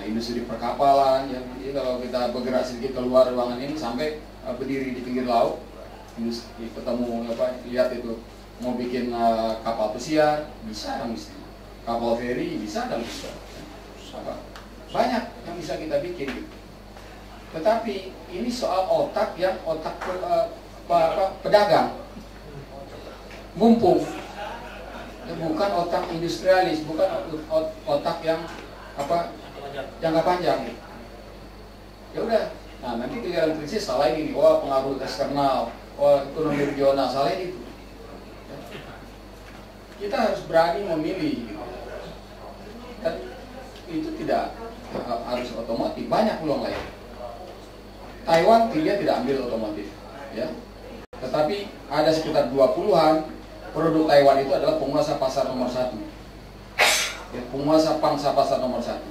industri perkapalan, ya, kalau kita bergerak sedikit keluar ruangan ini sampai berdiri di pinggir laut, industri, ketemu apa, lihat itu mau bikin kapal pesiar bisa, bisa kapal feri bisa, dan bisa banyak yang bisa kita bikin gitu. Tetapi ini soal otak yang otak pedagang mumpung, ya, bukan otak industrialis, bukan otak yang jangka panjang. Ya udah, nah nanti kegiatan krisis salah ini, wah pengaruh eksternal, wah ekonomi regional, salah itu. Ya. Kita harus berani memilih, gitu. Dan itu tidak harus otomotif, banyak peluang lain. Taiwan dia tidak ambil otomotif, ya. Tetapi ada sekitar 20-an produk Taiwan itu adalah penguasa pasar nomor 1. Ya, penguasa pangsa pasar nomor 1.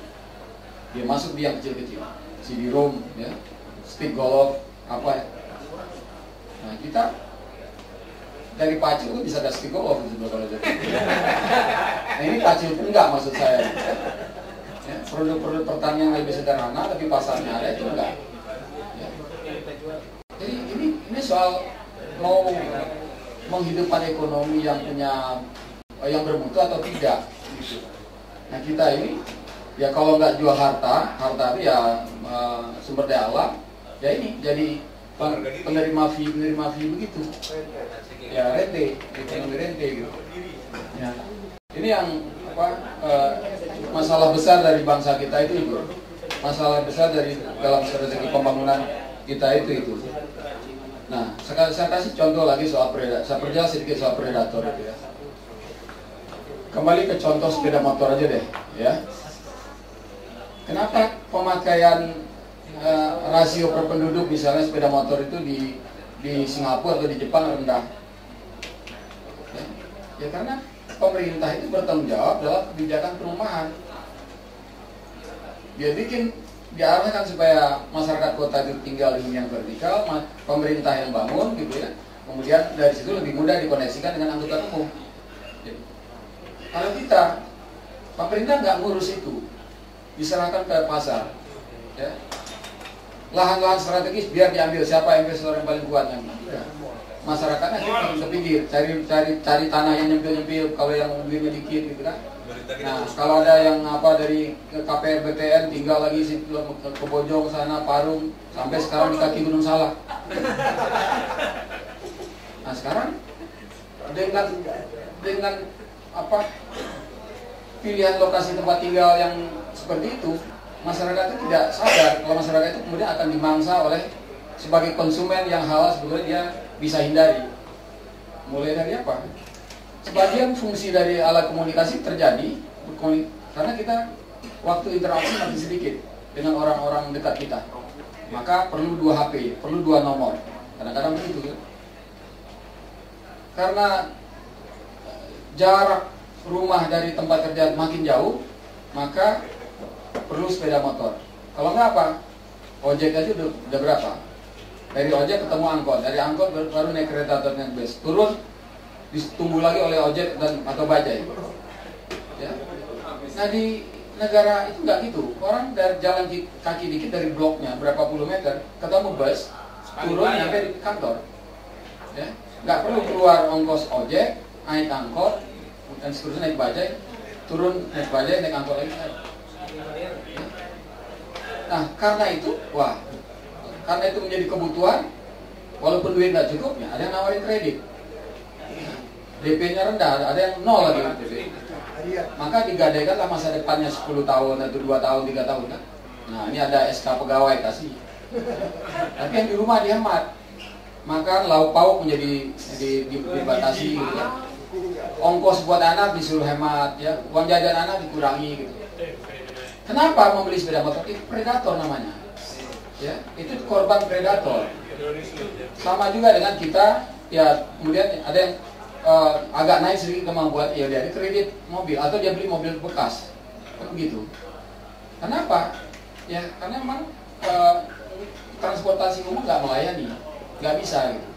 Dia masuk di yang kecil-kecil, CD-ROM, ya, stick golf, apa ya. Nah kita dari pacul itu bisa ada stick golf itu kalau jadi. Nah ini pacul pun enggak maksud saya. Ya, produk-produk pertanian yang lebih sederhana tapi pasarnya ada itu enggak. Ya. Jadi ini soal mau menghidupkan ekonomi yang punya yang bermutu atau tidak. Gitu. Nah kita ini ya kalau nggak jual harta itu ya sumber daya alam, ya ini jadi penerima fee begitu. Ya rente, ekonomi rente gitu. Ya. Ini yang masalah besar dari bangsa kita itu. Masalah besar dari dalam strategi pembangunan kita itu. Nah, saya kasih contoh lagi soal predator. Saya perjelas sedikit soal predator itu ya. Kembali ke contoh sepeda motor aja deh, ya. Kenapa pemakaian rasio per penduduk misalnya sepeda motor itu di Singapura atau di Jepang rendah? Ya karena pemerintah itu bertanggung jawab dalam kebijakan perumahan. Dia diarahkan supaya masyarakat kota itu tinggal di yang vertikal, pemerintah yang bangun gitu ya. Kemudian dari situ lebih mudah dikoneksikan dengan angkutan umum. Jadi, kalau kita, pemerintah nggak ngurus itu, diserahkan ke pasar. Ya. Lahan-lahan strategis biar diambil siapa investor yang paling kuat yang tidak. Masyarakatnya kita pinggir, cari tanah yang nyempil-nyempil, kalau yang mobilnya dikit gitu kan. Nah, kalau ada yang dari KPR BTN tinggal lagi ke Bojong sana, Parung, sampai sekarang di kaki Gunung Salak. Nah, sekarang dengan pilihan lokasi tempat tinggal yang seperti itu, masyarakat itu tidak sadar kalau masyarakat itu kemudian akan dimangsa oleh sebagai konsumen yang halal sebetulnya dia bisa hindari. Mulai dari apa? Sebagian fungsi dari alat komunikasi terjadi karena kita waktu interaksi masih sedikit dengan orang-orang dekat kita. Maka perlu 2 HP, perlu 2 nomor. Kadang-kadang begitu. Karena jarak rumah dari tempat kerja makin jauh, maka perlu sepeda motor. Kalau nggak apa? Ojek aja udah berapa? Dari ojek ketemu angkot, dari angkot baru naik kereta atau naik bus, turun ditunggu lagi oleh ojek atau bajai. Ya. Nah di negara itu nggak gitu. Orang dari jalan kaki dikit dari bloknya berapa puluh meter, ketemu bus, turun sampai di kantor. Ya. Nggak perlu keluar ongkos ojek, naik angkot, dan seterusnya naik bajai, turun naik bajai, naik angkot lagi. Nah karena itu, karena itu menjadi kebutuhan, walaupun duit nggak cukup, ya ada yang nawarin kredit. DP-nya rendah, ada yang nol lagi DP. Maka digadaikanlah masa depannya 10 tahun, atau 2 tahun, 3 tahun kan. Nah ini ada SK pegawai kasih. Tapi yang di rumah dihemat. Maka lauk pauk menjadi dibatasi gitu kan. Ongkos buat anak disuruh hemat ya, uang jajan anak dikurangi gitu. Kenapa membeli sepeda motor? Itu predator namanya. Ya, itu korban predator. Sama juga dengan kita, ya kemudian ada yang agak naik sedikit kemampuan, ya dia kredit mobil atau dia beli mobil bekas, begitu. Kenapa? Ya karena memang transportasi umum nggak melayani, nggak bisa. Gitu.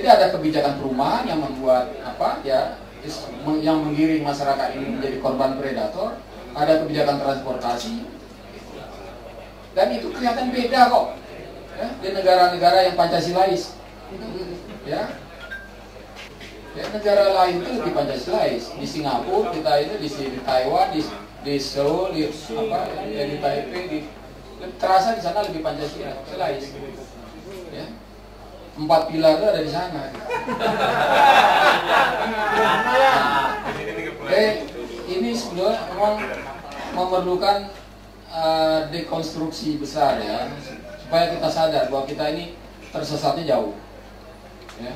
Jadi ada kebijakan perumahan yang membuat yang menggiring masyarakat ini menjadi korban predator. Ada kebijakan transportasi Dan itu kelihatan beda kok ya, di negara-negara yang Pancasilais. Ya, negara lain itu lebih Pancasilais. Di Singapura kita itu di Taiwan, di Seoul, di Taipei, terasa di sana lebih Pancasilais. Ya. 4 pilar itu ada di sana. Ini sebenarnya memang memerlukan dekonstruksi besar ya, supaya kita sadar bahwa kita ini tersesatnya jauh. Ya.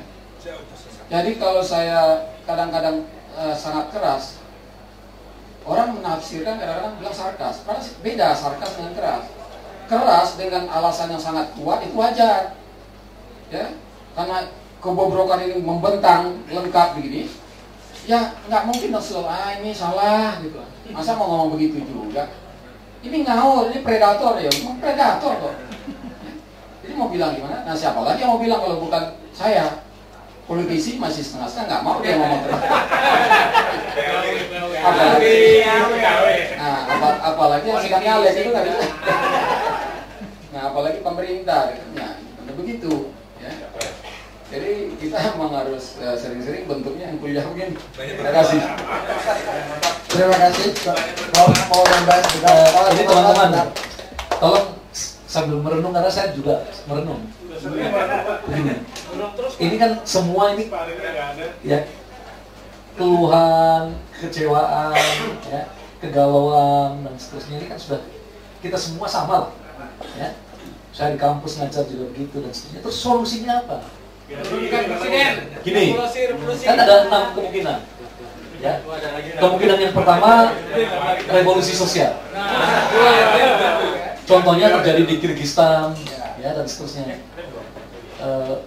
Jadi kalau saya kadang-kadang sangat keras, orang menafsirkan kadang-kadang bilang sarkas. Karena beda sarkas dengan keras. Keras dengan alasan yang sangat kuat itu wajar. Ya, karena kebobrokan ini membentang lengkap begini, ya nggak mungkin langsung ini salah gitu. Masa mau ngomong begitu juga? Ini ngawur, ini predator ya, predator kok. Jadi mau bilang gimana? Nah siapa lagi yang mau bilang kalau bukan saya? Politisi masih setengah-setengah, nggak mau dia ngomong terus. Apalagi yang sedang nyalek itu nggak bisa. Nah apalagi pemerintah, ya begitu. Ya. Jadi kita memang harus sering-sering bentuknya yang kuliah begini. Terima kasih. Terima kasih. Mau nambah juga. Ini teman-teman, tolong sambil merenung karena saya juga merenung. Ini kan semua ini ya keluhan, kecewaan, ya, kegalauan dan seterusnya ini kan sudah kita semua sama lah. Ya. Saya di kampus ngajar juga begitu dan seterusnya. Terus solusinya apa? Gini, kan ada 6 kemungkinan. Ya. Kemungkinan yang pertama revolusi sosial. Contohnya terjadi di Kyrgyzstan, ya dan seterusnya,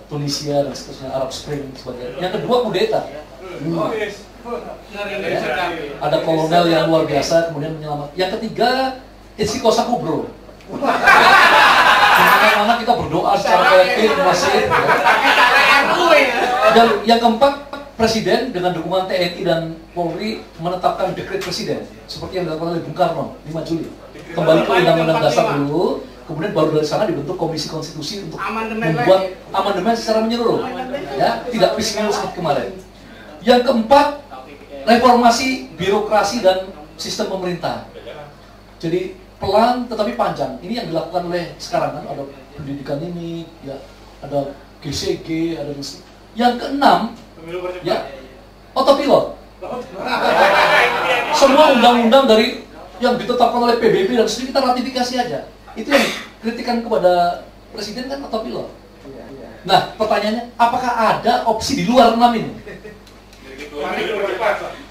Tunisia dan seterusnya, Arab Spring sebagainya. Yang kedua kudeta. Ya. Ada kolonel yang luar biasa kemudian menyelamatkan. Yang ketiga Ichikosaku bro. Dimana-mana kita berdoa secara kolektif masih. Dan yang keempat, Presiden dengan dukungan TNI dan Polri menetapkan dekret Presiden seperti yang dilakukan oleh Bung Karno 5 Juli. Kembali ke Undang-Undang Dasar dulu, kemudian baru dari sana dibentuk Komisi Konstitusi untuk membuat amandemen secara menyeluruh, ya, tidak piecemeal seperti kemarin. Yang keempat, reformasi birokrasi dan sistem pemerintah. Jadi pelan tetapi panjang. Ini yang dilakukan oleh sekarang kan, ada pendidikan ini, ya, ada GCG, ada yang keenam, ya, autopilot. Semua undang-undang dari yang ditetapkan oleh PBB dan seterusnya kita ratifikasi aja. Itu yang kritikan kepada presiden kan autopilot. Nah, pertanyaannya, apakah ada opsi di luar 6 ini?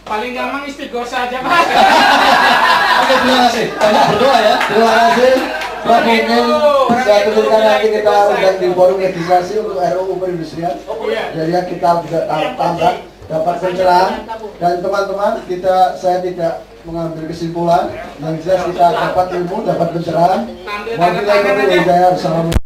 Paling gampang istighosah aja, Pak. Oke, terima kasih. Banyak berdoa ya. Terima kasih. Mungkin saya tuliskan nanti kita undang di forum legislasi untuk RUU perindustrian. Jadi kita bisa tambah dapat pencerahan dan teman-teman saya tidak mengambil kesimpulan. Yang jelas kita dapat ilmu, dapat pencerahan. Mohon kita ikuti. Saya assalamualaikum.